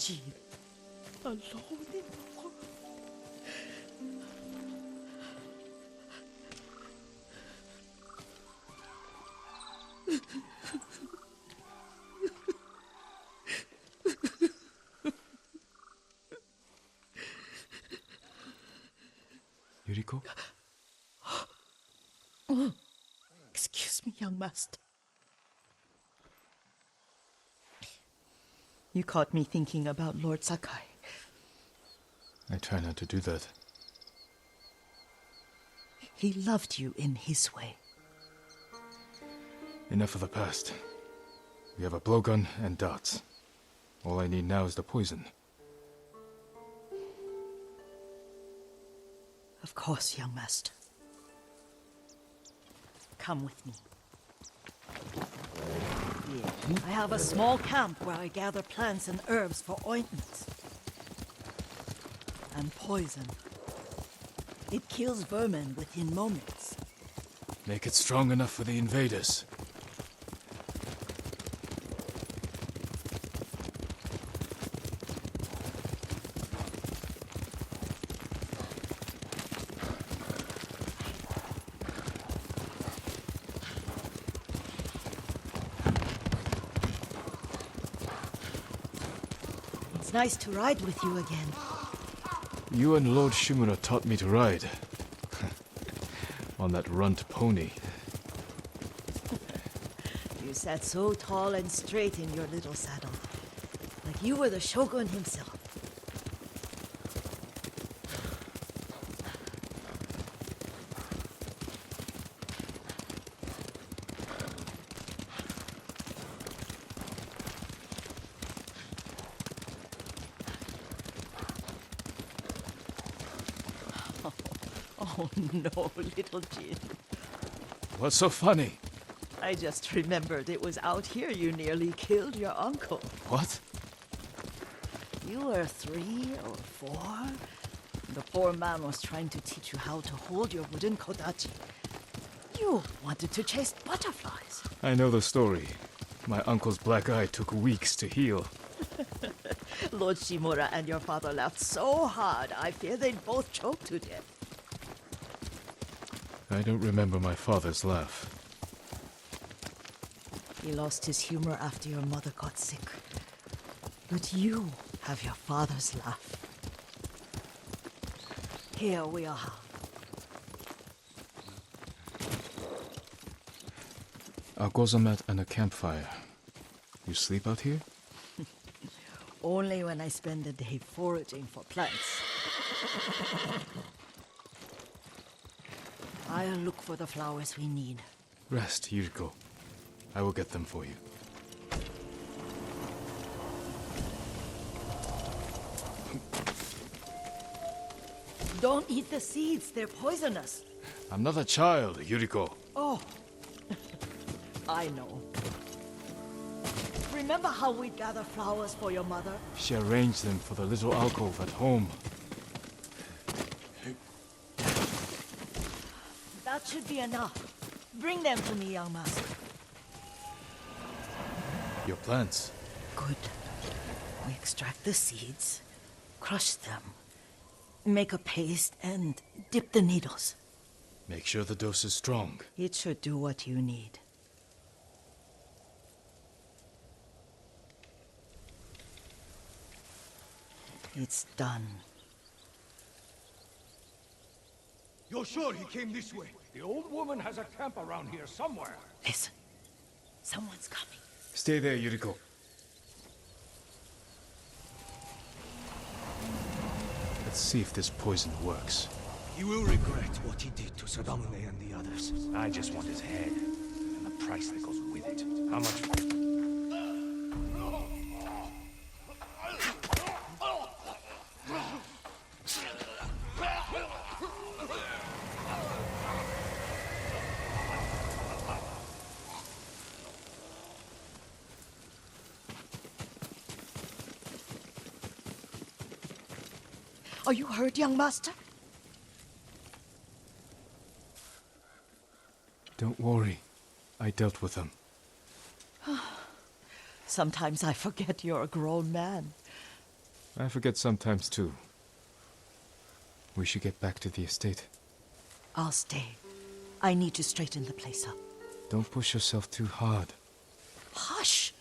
Jean, alone in the world. Yuriko? Excuse me, young master. You caught me thinking about Lord Sakai. I try not to do that. He loved you in his way. Enough of the past. We have a blowgun and darts. All I need now is the poison. Of course, young master. Come with me. I have a small camp where I gather plants and herbs for ointments. And poison. It kills vermin within moments. Make it strong enough for the invaders. It's nice to ride with you again. You and Lord Shimura taught me to ride. On that runt pony. You sat so tall and straight in your little saddle. Like you were the shogun himself. Oh no, little Jin. What's so funny? I just remembered it was out here you nearly killed your uncle. What? You were 3 or 4. The poor man was trying to teach you how to hold your wooden kodachi. You wanted to chase butterflies. I know the story. My uncle's black eye took weeks to heal. Lord Shimura and your father laughed so hard, I fear they'd both choke to death. I don't remember my father's laugh. He lost his humor after your mother got sick. But you have your father's laugh. Here we are. A gozamat and a campfire. You sleep out here? Only when I spend the day foraging for plants. I'll look for the flowers we need. Rest, Yuriko. I will get them for you. Don't eat the seeds, they're poisonous. I'm not a child, Yuriko. Oh, I know. Remember how we'd gather flowers for your mother? She arranged them for the little alcove at home. That should be enough. Bring them to me, young master. Your plants. Good. We extract the seeds, crush them, make a paste, and dip the needles. Make sure the dose is strong. It should do what you need. It's done. You're sure he came this way? The old woman has a camp around here somewhere. Listen. Someone's coming. Stay there, Yuriko. Let's see if this poison works. He will regret what he did to Sadamune and the others. I just want his head, and the price that goes with it. How much? Are you hurt, young master? Don't worry. I dealt with them. Sometimes I forget you're a grown man. I forget sometimes too. We should get back to the estate. I'll stay. I need to straighten the place up. Don't push yourself too hard. Hush!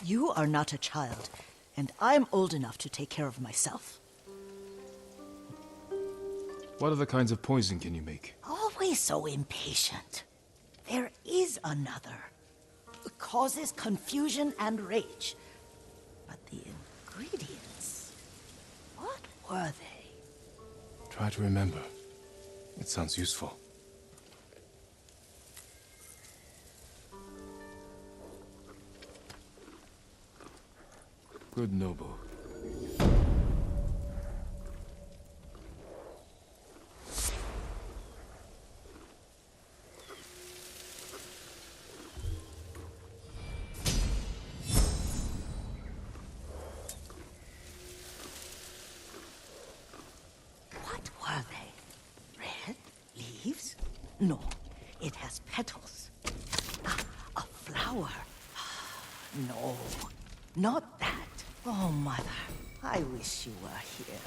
You are not a child, and I'm old enough to take care of myself. What other kinds of poison can you make? Always so impatient. There is another. It causes confusion and rage. But the ingredients... what were they? Try to remember. It sounds useful. Good noble. What were they? Red? Leaves? No, it has petals. Ah, a flower. No, not that. Oh, Mother, I wish you were here.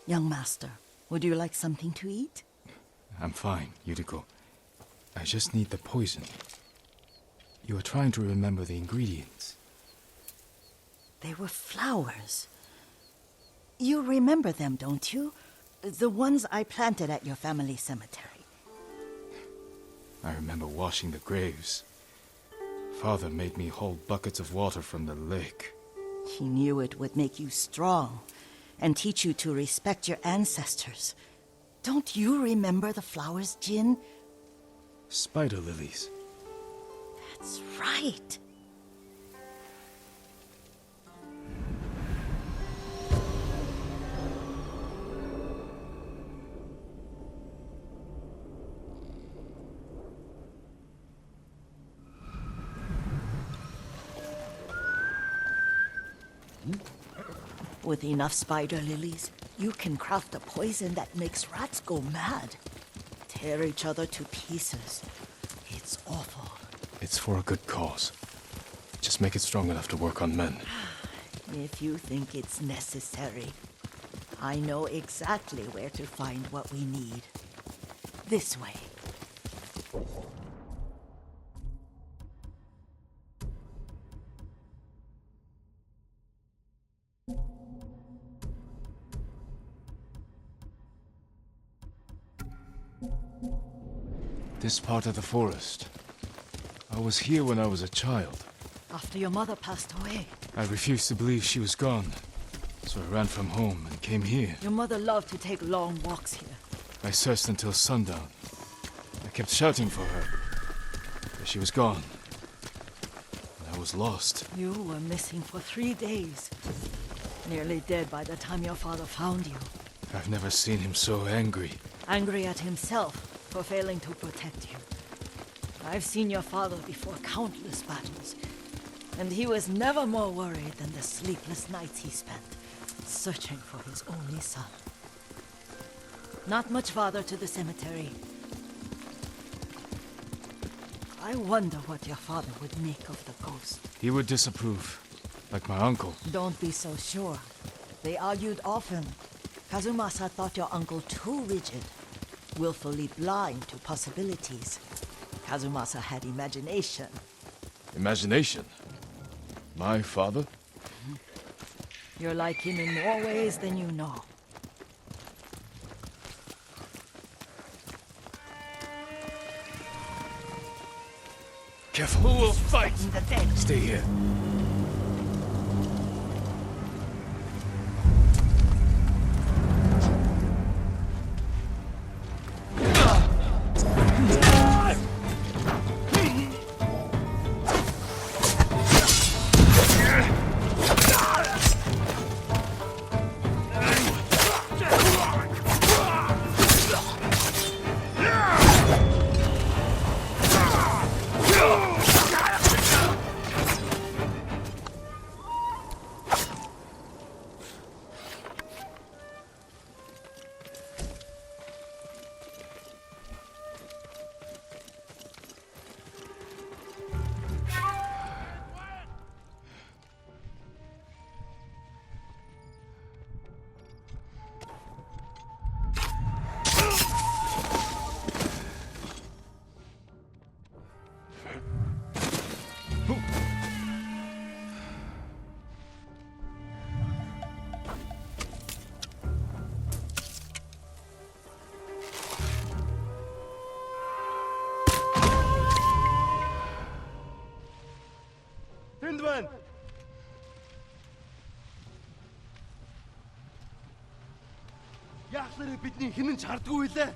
Young master, would you like something to eat? I'm fine, Yuriko. I just need the poison. You are trying to remember the ingredients. They were flowers. You remember them, don't you? The ones I planted at your family cemetery. I remember washing the graves. Father made me hold buckets of water from the lake. He knew it would make you strong and teach you to respect your ancestors. Don't you remember the flowers, Jin? Spider lilies. That's right. With enough spider lilies, you can craft a poison that makes rats go mad. Tear each other to pieces. It's awful. It's for a good cause. Just make it strong enough to work on men. If you think it's necessary, I know exactly where to find what we need. This way. This part of the forest. I was here when I was a child. After your mother passed away. I refused to believe she was gone. So I ran from home and came here. Your mother loved to take long walks here. I searched until sundown. I kept shouting for her. But she was gone. And I was lost. You were missing for 3 days. Nearly dead by the time your father found you. I've never seen him so angry. Angry at himself for failing to protect you. I've seen your father before countless battles, and he was never more worried than the sleepless nights he spent searching for his only son. Not much farther to the cemetery. I wonder what your father would make of the ghost. He would disapprove, like my uncle. Don't be so sure. They argued often. Kazumasa thought your uncle too rigid, willfully blind to possibilities. Kazumasa had imagination. Imagination? My father? You're like him in more ways than you know. Careful. Who will fight? The dead. Stay here. Тэнд байна. Яахлаарэ бидний хинэн ч хардгүй байлаа.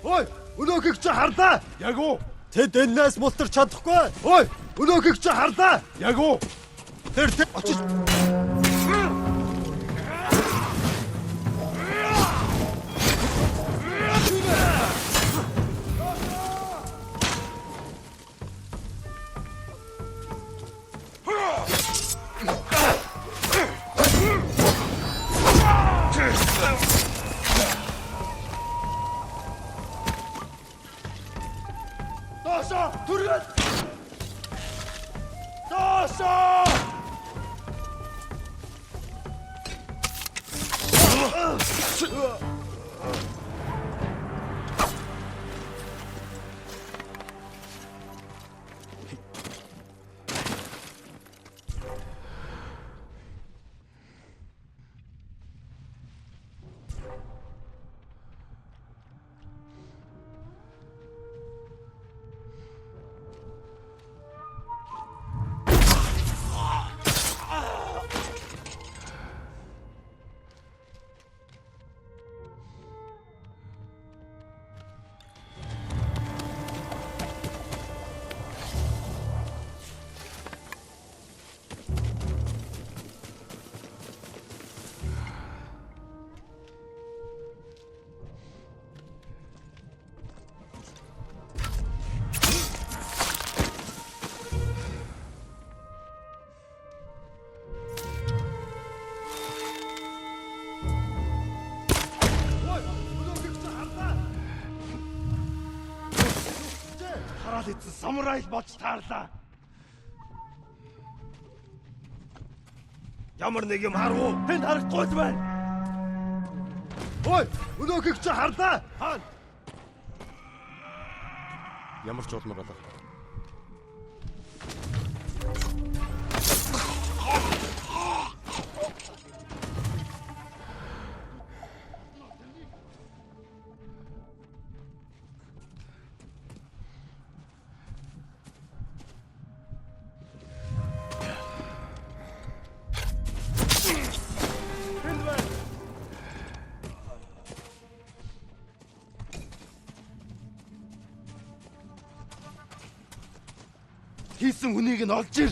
Ой, өнөөхийг чи харлаа. Яг уу. Тэд энэс мултарч чадахгүй. Ой, өнөөхийг чи харлаа. Яг уу. Тэр очиж. Доошо, түргэл. Доошо. Эцэн самурай болж таарлаа. Ямар нэг юм харав уу? Тэнд харахгүй л байна. Ой, өнөөхийг чи харлаа. Хаана? Ямар ч улмаар болоо. Хийсэн үнийг нь олж ир.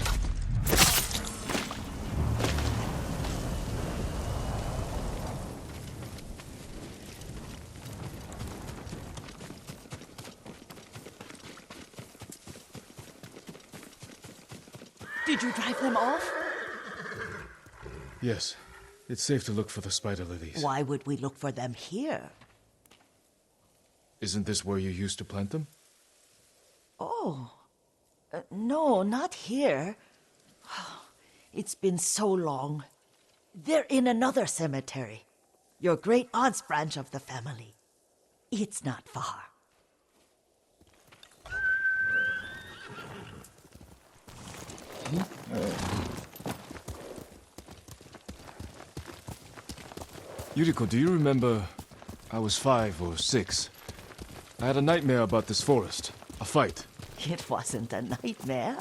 Did you drive them off? Yes. It's safe to look for the spider lilies. Why would we look for them here? Isn't this where you used to plant them? Oh. No, not here. It's been so long. They're in another cemetery. Your great aunt's branch of the family. It's not far. Yuriko, do you remember? I was 5 or 6. I had a nightmare about this forest. A fight. It wasn't a nightmare.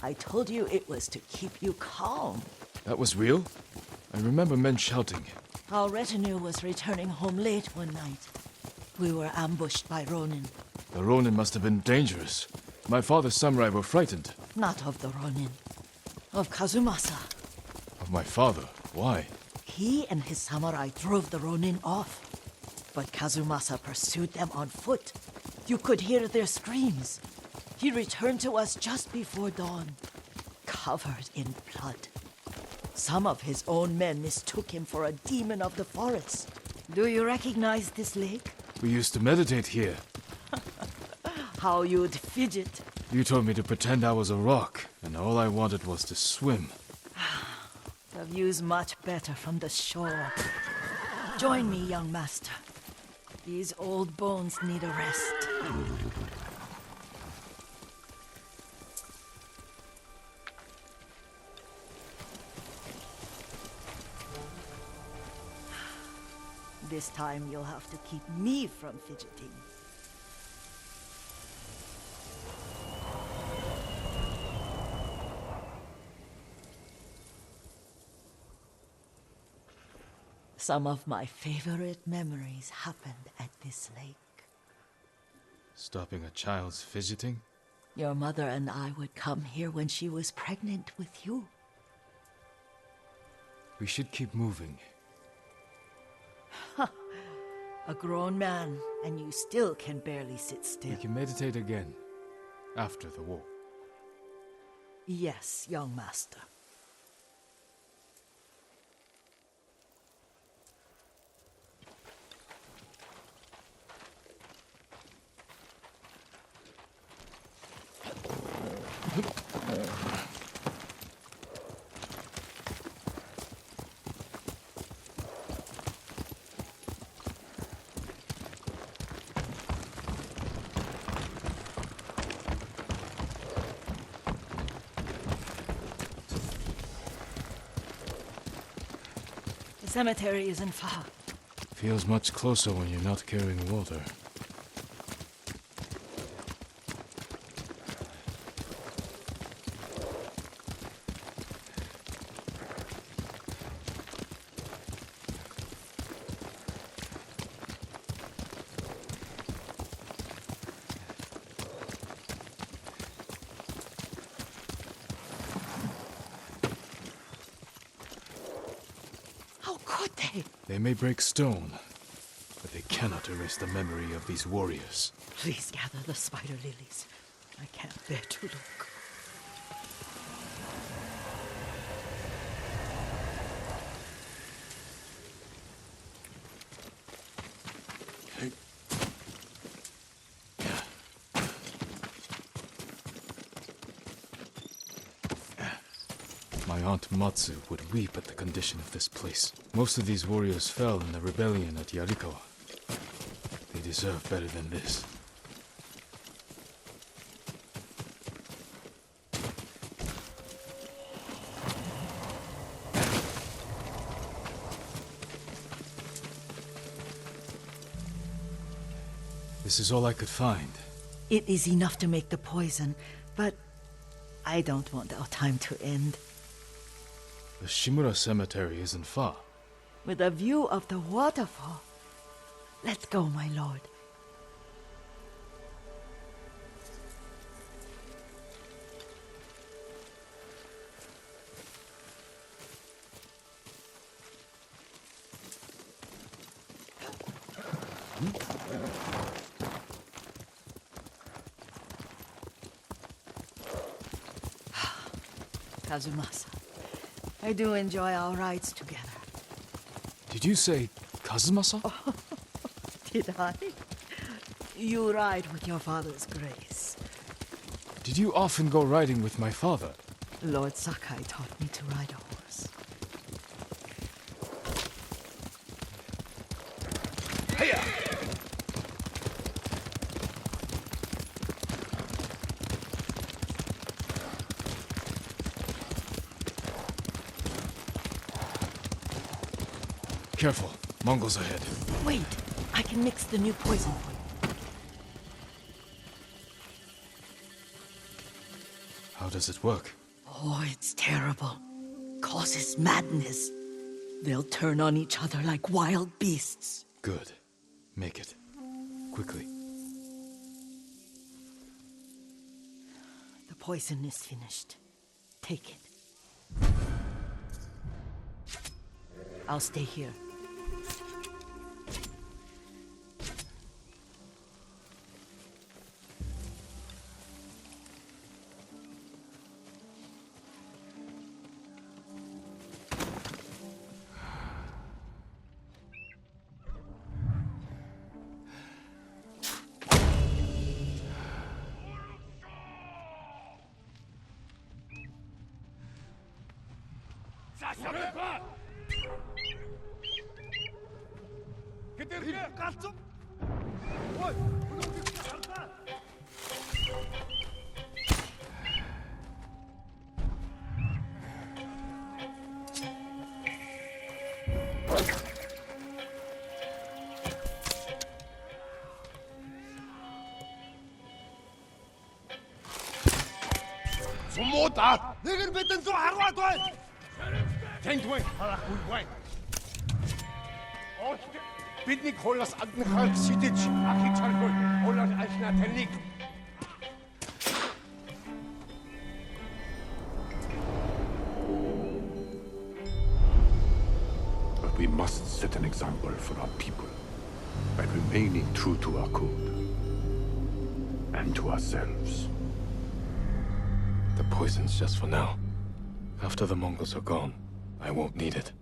I told you it was to keep you calm. That was real? I remember men shouting. Our retinue was returning home late one night. We were ambushed by Ronin. The Ronin must have been dangerous. My father's samurai were frightened. Not of the Ronin. Of Kazumasa. Of my father? Why? He and his samurai drove the Ronin off. But Kazumasa pursued them on foot. You could hear their screams. He returned to us just before dawn, covered in blood. Some of his own men mistook him for a demon of the forest. Do you recognize this lake? We used to meditate here. How you'd fidget. You told me to pretend I was a rock, and all I wanted was to swim. The view's much better from the shore. Join me, young master. These old bones need a rest. This time you'll have to keep me from fidgeting. Some of my favorite memories happened at this lake. Stopping a child's fidgeting? Your mother and I would come here when she was pregnant with you. We should keep moving. A grown man, and you still can barely sit still. We can meditate again, after the war. Yes, young master. The cemetery isn't far. Feels much closer when you're not carrying water. How could they? They may break stone, but they cannot erase the memory of these warriors. Please gather the spider lilies. I can't bear to look. My aunt Matsu would weep at the condition of this place. Most of these warriors fell in the rebellion at Yarikawa. They deserve better than this. This is all I could find. It is enough to make the poison, but I don't want our time to end. The Shimura Cemetery isn't far. With a view of the waterfall. Let's go, my lord. Kazumasa, I do enjoy our rides together. Did you say Kazumasa? Did I? You ride with your father's grace. Did you often go riding with my father? Lord Sakai taught me to ride a horse. Careful, Mongols ahead. Wait, I can mix the new poison for you. How does it work? Oh, it's terrible. Causes madness. They'll turn on each other like wild beasts. Good. Make it. Quickly. The poison is finished. Take it. I'll stay here. Sumuta! Nigger bitten so hard one! Tentway, halakuy way. Bitnik holas agnikal sidich, akichargoy, holas ashna tenik. But we must set an example for our people by remaining true to our code and to ourselves. The poison's just for now. After the Mongols are gone, I won't need it.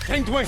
Tentway!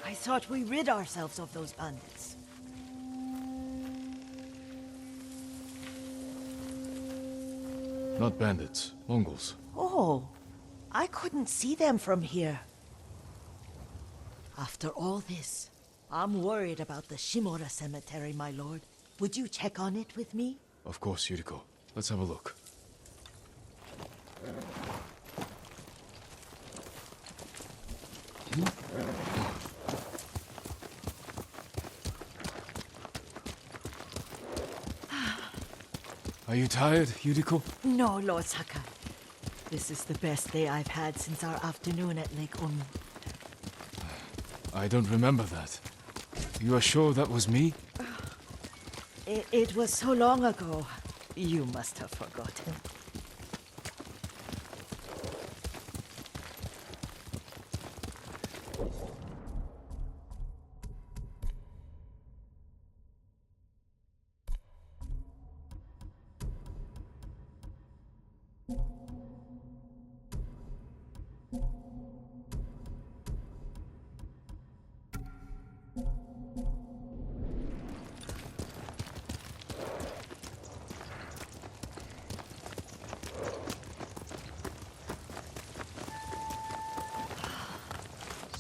I thought we rid ourselves of those bandits. Not bandits, Mongols. Oh, I couldn't see them from here. After all this, I'm worried about the Shimura cemetery, my lord. Would you check on it with me? Of course, Yuriko. Let's have a look. Are you tired, Yuriko? No, Lord Saka. This is the best day I've had since our afternoon at Lake Omu. I don't remember that. You are sure that was me? It was so long ago. You must have forgotten.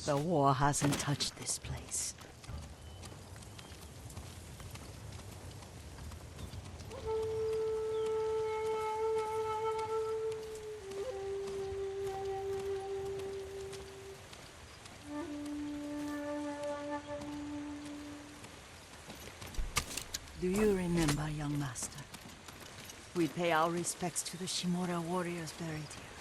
The war hasn't touched this place. Do you remember, young master? We'd pay our respects to the Shimura warriors buried here.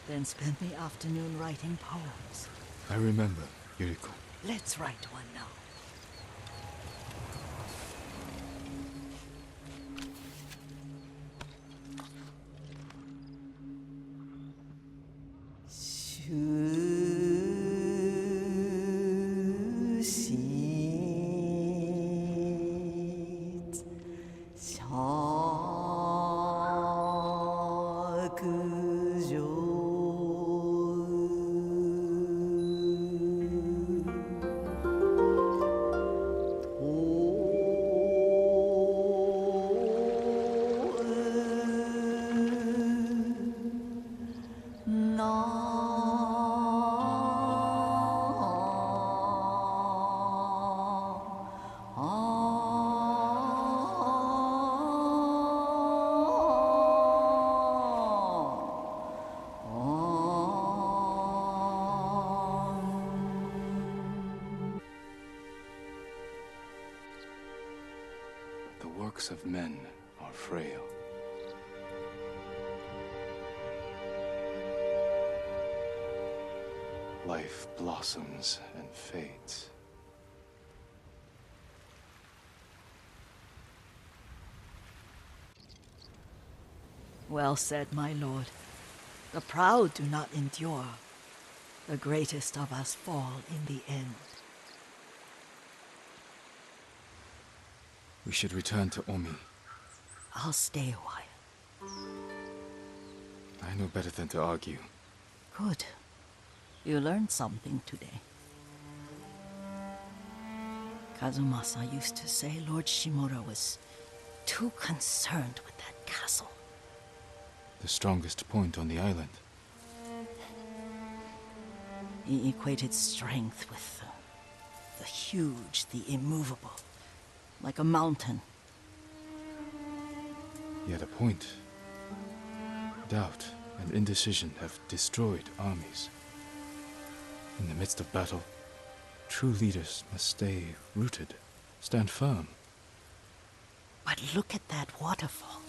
Then spend the afternoon writing poems. I remember, Yuriko. Let's write one now. The works of men are frail. Life blossoms and fades. Well said, my lord. The proud do not endure. The greatest of us fall in the end. We should return to Omi. I'll stay a while. I know better than to argue. Good. You learned something today. Kazumasa used to say Lord Shimura was too concerned with that castle. The strongest point on the island. He equated strength with the huge, the immovable, like a mountain. Yet a point. Doubt and indecision have destroyed armies. In the midst of battle, true leaders must stay rooted, stand firm. But look at that waterfall.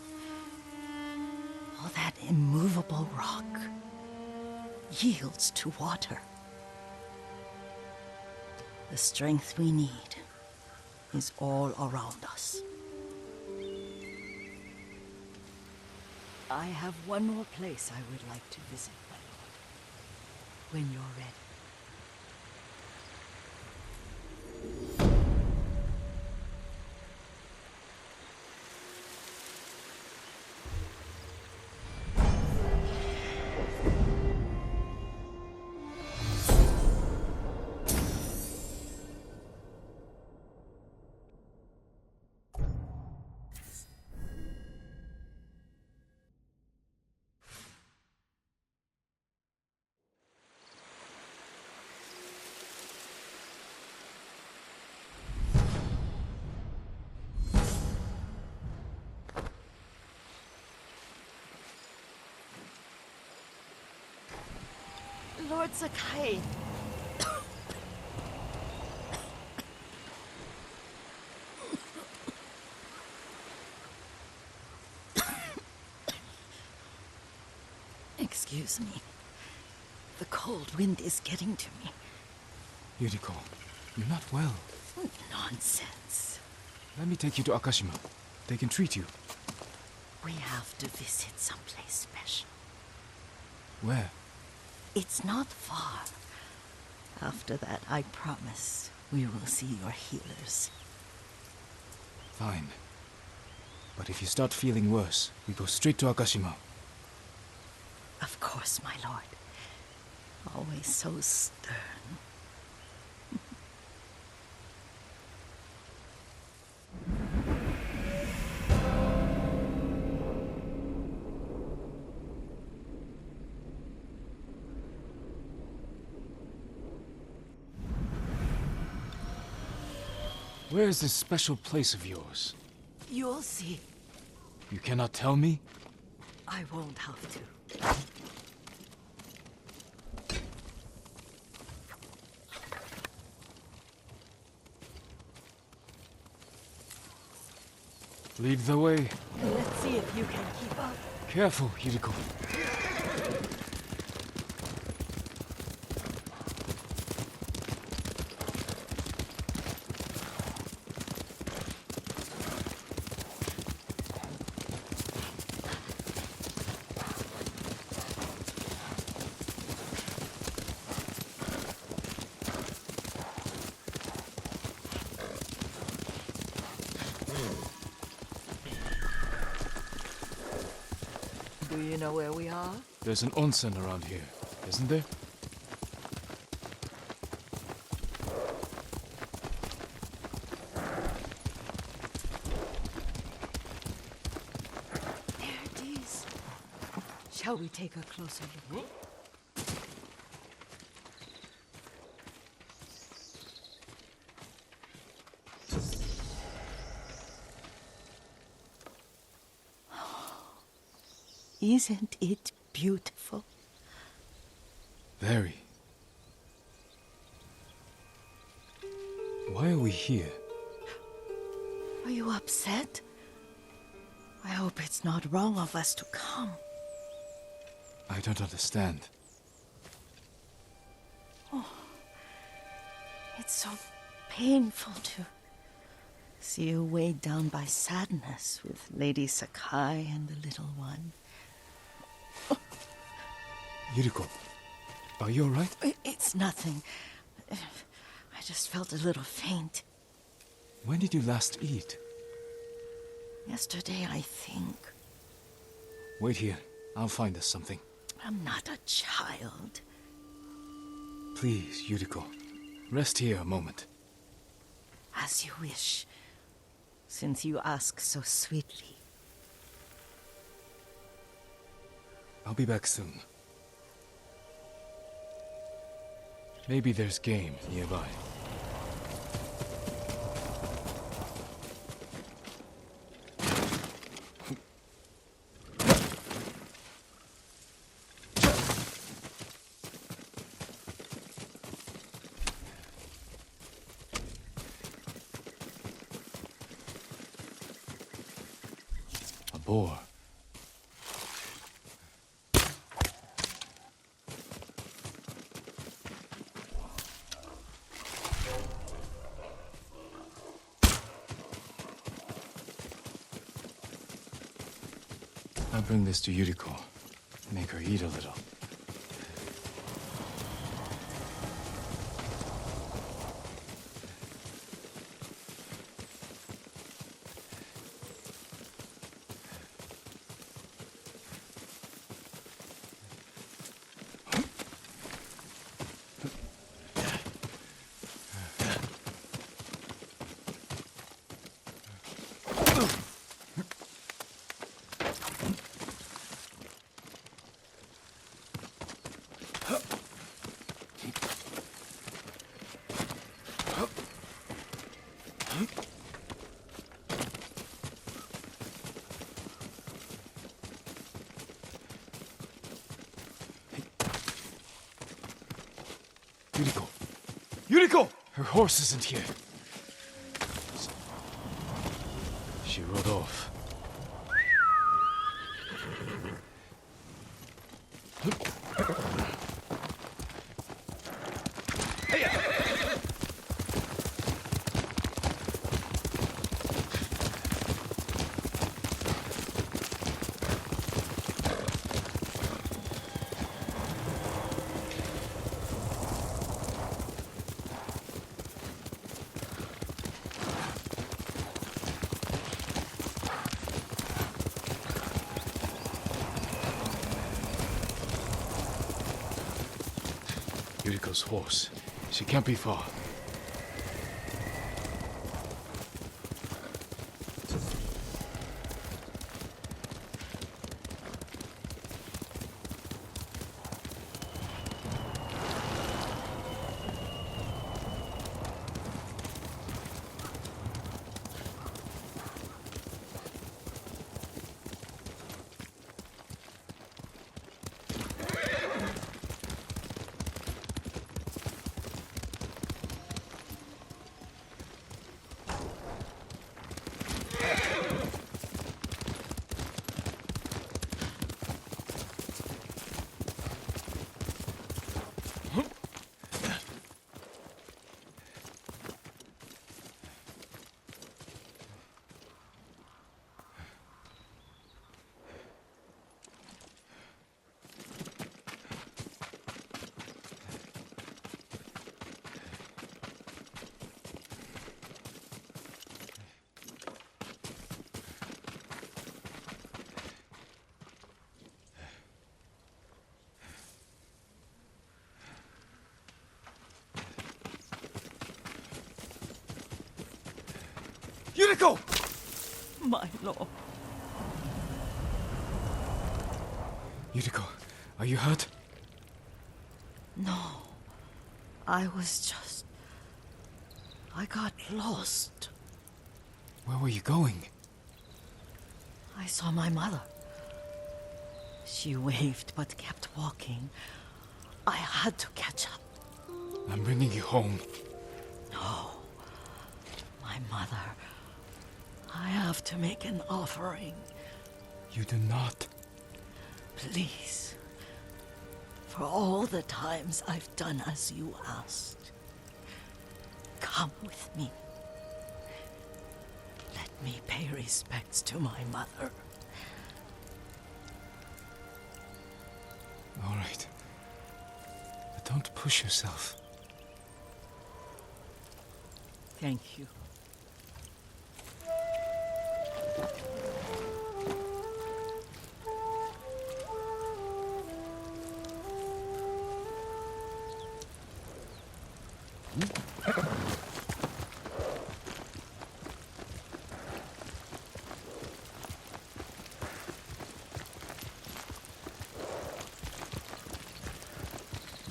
All that immovable rock yields to water. The strength we need is all around us. I have one more place I would like to visit, my lord. When you're ready. Lord Sakai. Excuse me. The cold wind is getting to me. Yuriko, you're not well. Nonsense. Let me take you to Akashima. They can treat you. We have to visit someplace special. Where? It's not far. After that, I promise we will see your healers. Fine. But if you start feeling worse, we go straight to Akashima. Of course, my lord. Always so stern. Where is this special place of yours? You'll see. You cannot tell me? I won't have to. Lead the way. Let's see if you can keep up. Careful, Yuriko. Do you know where we are? There's an onsen around here, isn't there? There it is. Shall we take a closer look? Isn't it beautiful? Very. Why are we here? Are you upset? I hope it's not wrong of us to come. I don't understand. It's so painful to see you weighed down by sadness with Lady Sakai and the little one. Yuriko, are you alright? It's nothing. I just felt a little faint. When did you last eat? Yesterday, I think. Wait here. I'll find us something. I'm not a child. Please, Yuriko. Rest here a moment. As you wish, since you ask so sweetly. I'll be back soon. Maybe there's game nearby. A boar. I'll bring this to Yuriko. Make her eat a little. Yuriko! Yuriko! Her horse isn't here. She rode off. Yuriko's horse. She can't be far. Yuriko! My lord. Yuriko, are you hurt? No. I got lost. Where were you going? I saw my mother. She waved but kept walking. I had to catch up. I'm bringing you home. No. My mother. I have to make an offering. You do not. Please. For all the times I've done as you asked. Come with me. Let me pay respects to my mother. All right. But don't push yourself. Thank you.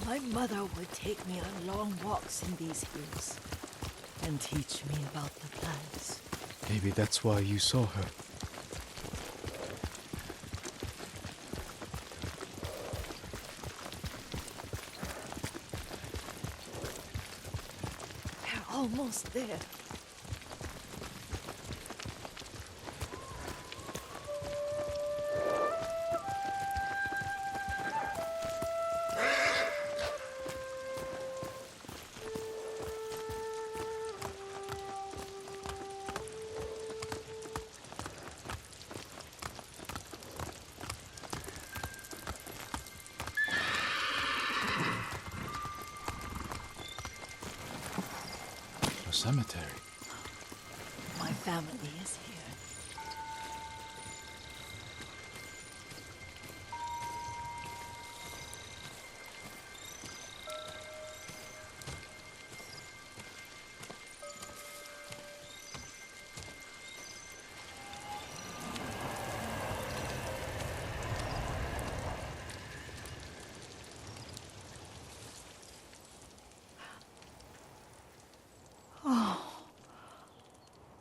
My mother would take me on long walks in these hills and teach me about the plants. Maybe that's why you saw her. We're almost there. A cemetery. My family is here.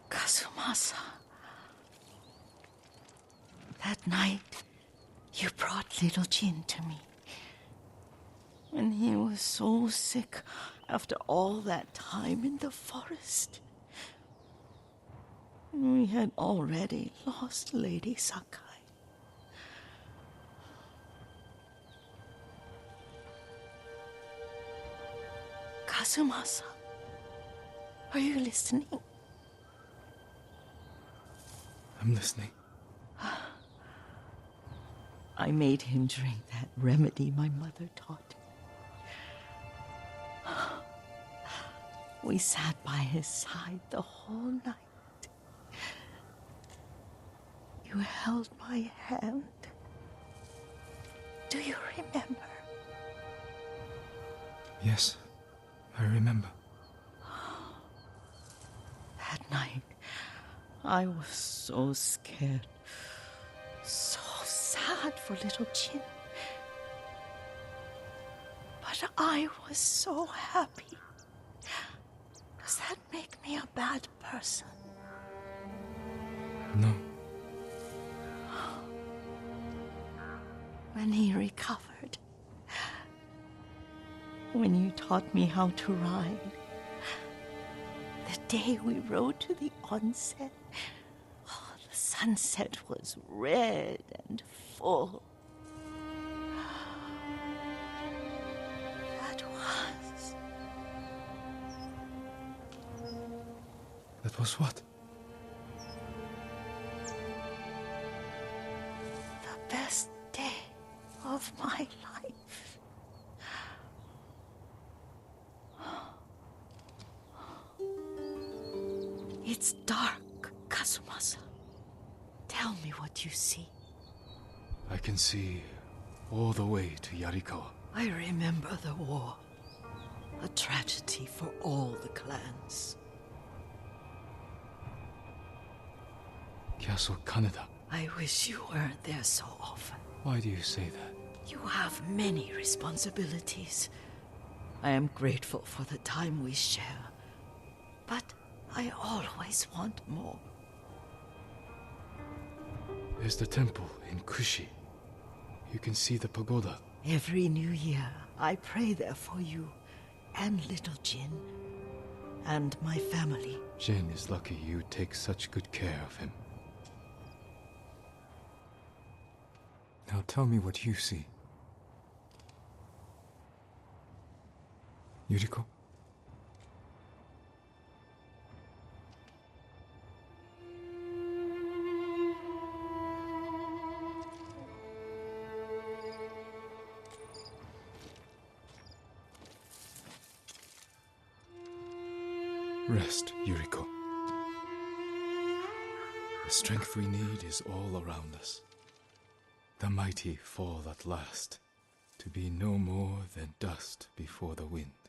Kazumasa. That night, you brought little Jin to me. When he was so sick after all that time in the forest. We had already lost Lady Sakai. Kazumasa, are you listening? I'm listening. I made him drink that remedy my mother taught me. We sat by his side the whole night. You held my hand. Do you remember? Yes, I remember. That night, I was so scared. So sad for little Jin. But I was so happy. Does that make me a bad person? No. When he recovered, when you taught me how to ride, the day we rode to the onsen, the sunset was red and full. That was what? The best day of my life. It's dark, Kazumasa. Tell me what you see. I can see all the way to Yarikawa. I remember the war. A tragedy for all the clans. Castle Kaneda. I wish you weren't there so often. Why do you say that? You have many responsibilities. I am grateful for the time we share, but I always want more. There's the temple in Kushi. You can see the pagoda. Every new year, I pray there for you, and little Jin, and my family. Jin is lucky you take such good care of him. Now tell me what you see. Yuriko? Rest, Yuriko. The strength we need is all around us. The mighty fall at last, to be no more than dust before the wind.